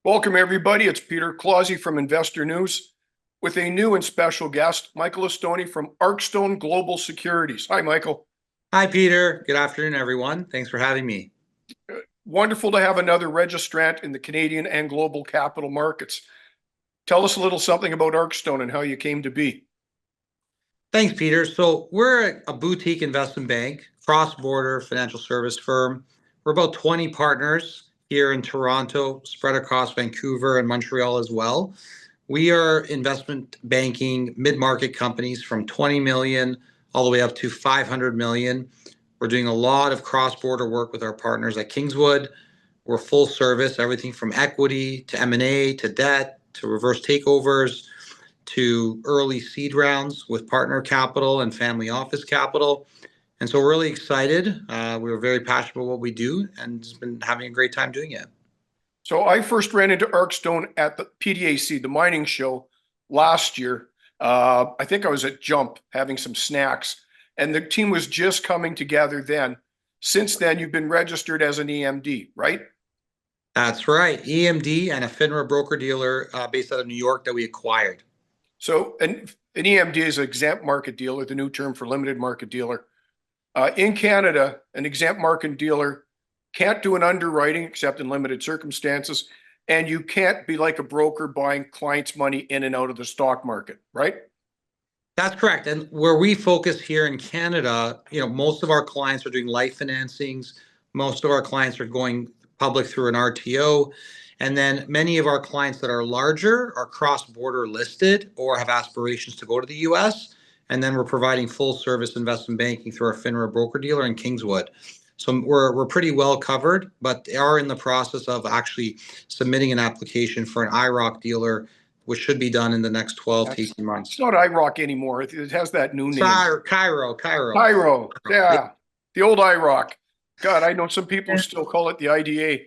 Welcome, everybody. It's Peter Clausey from Investor News with a new and special guest, Michael Astone from ArcStone Global Securities. Hi, Michael. Hi, Peter. Good afternoon, everyone. Thanks for having me. Wonderful to have another registrant in the Canadian and global capital markets. Tell us a little something about ArcStone and how you came to be. Thanks, Peter. So we're a boutique investment bank, cross-border financial service firm. We're about 20 partners here in Toronto, spread across Vancouver and Montreal as well. We are investment banking mid-market companies from 20 million all the way up to 500 million. We're doing a lot of cross-border work with our partners at Kingswood. We're full service, everything from equity to M&A to debt to reverse takeovers to early seed rounds with partner capital and family office capital. And so we're really excited. We're very passionate about what we do and just been having a great time doing it. So I first ran into ArcStone at the PDAC, the mining show, last year. I think I was at Jump having some snacks, and the team was just coming together then. Since then, you've been registered as an EMD, right? That's right. EMD and a FINRA broker-dealer based out of New York that we acquired. So an EMD is an exempt market dealer, the new term for limited market dealer. In Canada, an exempt market dealer can't do an underwriting except in limited circumstances, and you can't be like a broker buying clients' money in and out of the stock market, right? That's correct. And where we focus here in Canada, most of our clients are doing life financings. Most of our clients are going public through an RTO. And then many of our clients that are larger are cross-border listed or have aspirations to go to the US. And then we're providing full service investment banking through our FINRA broker dealer in Kingswood. So we're pretty well covered, but they are in the process of actually submitting an application for an IROC dealer, which should be done in the next 12 to 18 months. It's not IROC anymore. It has that new name. Cairo. Yeah, the old IROC. God, I know some people still call it the IDA.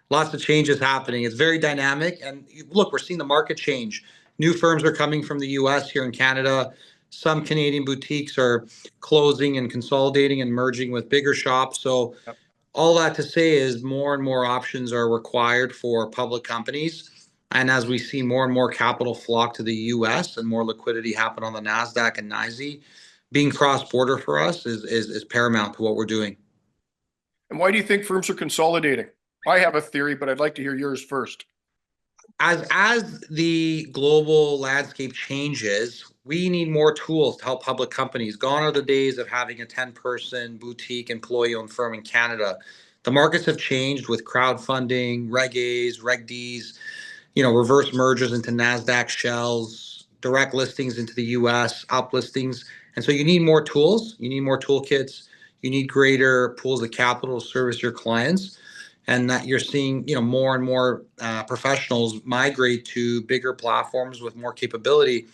Lots of changes happening. It's very dynamic. And look, we're seeing the market change. New firms are coming from the US here in Canada. Some Canadian boutiques are closing and consolidating and merging with bigger shops. So all that to say is more and more options are required for public companies. And as we see more and more capital flock to the US and more liquidity happen on the NASDAQ and NYSE, being cross-border for us is paramount to what we're doing. And why do you think firms are consolidating? I have a theory, but I'd like to hear yours first. As the global landscape changes, we need more tools to help public companies. Gone are the days of having a 10-person boutique employee-owned firm in Canada. The markets have changed with crowdfunding, Reg A's, Reg D's, reverse mergers into NASDAQ shells, direct listings into the US, uplistings. And so you need more tools. You need more toolkits. You need greater pools of capital to service your clients. And that you're seeing, more and more professionals migrate to bigger platforms with more capability,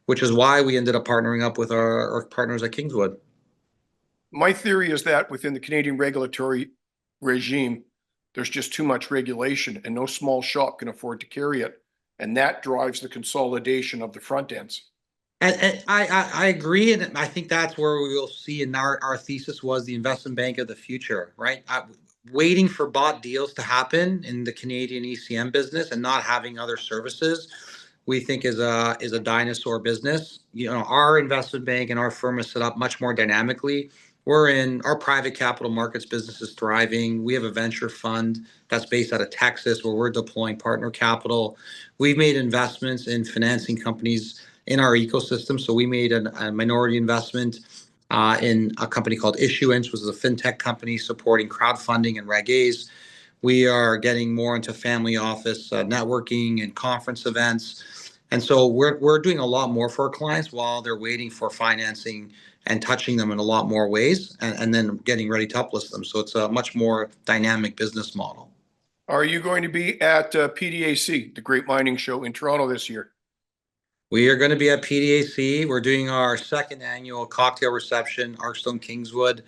which is why we ended up partnering up with our partners at Kingswood. My theory is that within the Canadian regulatory regime, there's just too much regulation and no small shop can afford to carry it. And that drives the consolidation of the front ends. And I agree. And I think that's where we will see, and our thesis was the investment bank of the future, right? Waiting for bought deals to happen in the Canadian ECM business and not having other services, we think is a dinosaur business. Our investment bank and our firm is set up much more dynamically. We're in our private capital markets business is thriving. We have a venture fund that's based out of Texas where we're deploying partner capital. We've made investments in financing companies in our ecosystem. So we made a minority investment in a company called Issuance, which is a fintech company supporting crowdfunding and Reg A's. We are getting more into family office networking and conference events. And so we're doing a lot more for our clients while they're waiting for financing and touching them in a lot more ways and then getting ready to uplist them. So it's a much more dynamic business model. Are you going to be at PDAC, the Great Mining Show in Toronto this year? We are going to be at PDAC. We're doing our second annual cocktail reception, ArcStone Kingswood.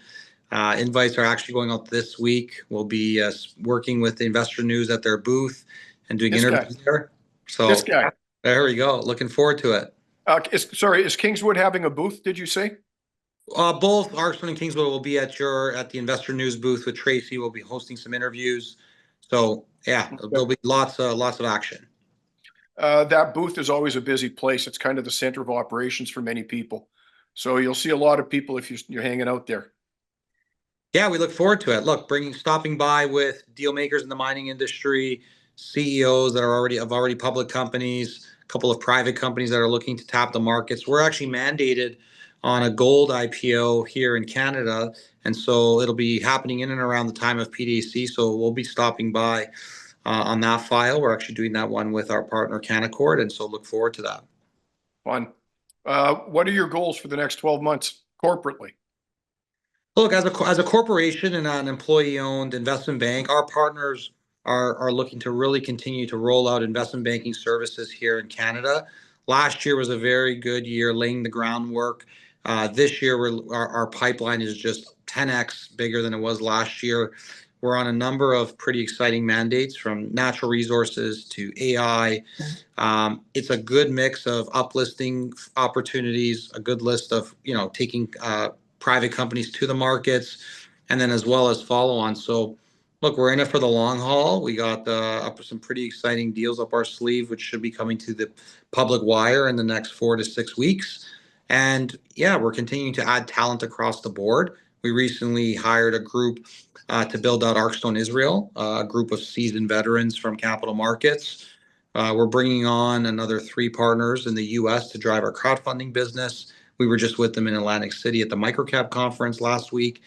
Invites are actually going out this week. We'll be working with the Investor News at their booth and doing interviews there. So this guy. There we go. Looking forward to it. Is Kingswood having a booth, did you say? Both ArcStone and Kingswood will be at the investor news booth with Tracy. We'll be hosting some interviews. So yeah, there'll be lots of action. That booth is always a busy place. It's kind of the center of operations for many people. So you'll see a lot of people if you're hanging out there. Yeah, we look forward to it. Look, stopping by with deal makers in the mining industry, CEOs that are already public companies, a couple of private companies that are looking to tap the markets. We're actually mandated on a gold IPO here in Canada, and so it'll be happening in and around the time of PDAC. So we'll be stopping by on that file. We're actually doing that one with our partner Canaccord, and so look forward to that. Fun. What are your goals for the next 12 months corporately? Look, as a corporation and an employee-owned investment bank, our partners are looking to really continue to roll out investment banking services here in Canada. Last year was a very good year, laying the groundwork. This year, our pipeline is just 10x bigger than it was last year. We're on a number of pretty exciting mandates, from natural resources to AI. It's a good mix of uplisting opportunities, a good list of taking private companies to the markets, and then as well as follow on. So look, we're in it for the long haul. We got some pretty exciting deals up our sleeve, which should be coming to the public wire in the next 4 to 6 weeks. And yeah, we're continuing to add talent across the board. We recently hired a group to build out ArcStone Israel, a group of seasoned veterans from capital markets. We're bringing on another 3 partners in the US to drive our crowdfunding business. We were just with them in Atlantic City at the Microcap conference last week.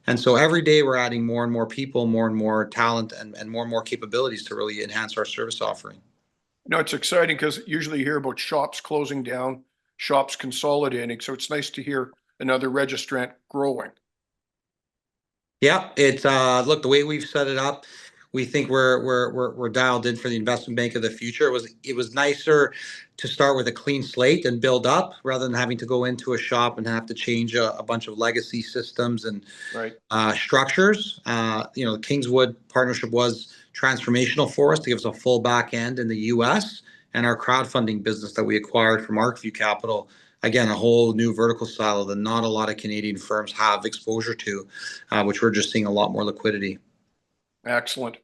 And so every day we're adding more and more people, more and more talent, and more and more capabilities to really enhance our service offering. It's exciting because usually you hear about shops closing down, shops consolidating. So it's nice to hear another registrant growing. Yeah, it's look, the way we've set it up, we think we're dialed in for the investment bank of the future. It was nicer to start with a clean slate and build up, rather than having to go into a shop and have to change a bunch of legacy systems and Right. structures. The Kingswood partnership was transformational for us to give us a full back end in the US, and our crowdfunding business that we acquired from ArcView Capital, again, a whole new vertical silo that not a lot of Canadian firms have exposure to, which we're just seeing a lot more liquidity. Excellent.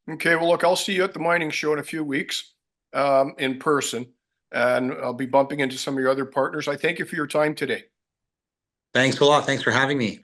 Okay, well, look, I'll see you at the mining show in a few weeks in person, and I'll be bumping into some of your other partners. I thank you for your time today. Thanks a lot. Thanks for having me.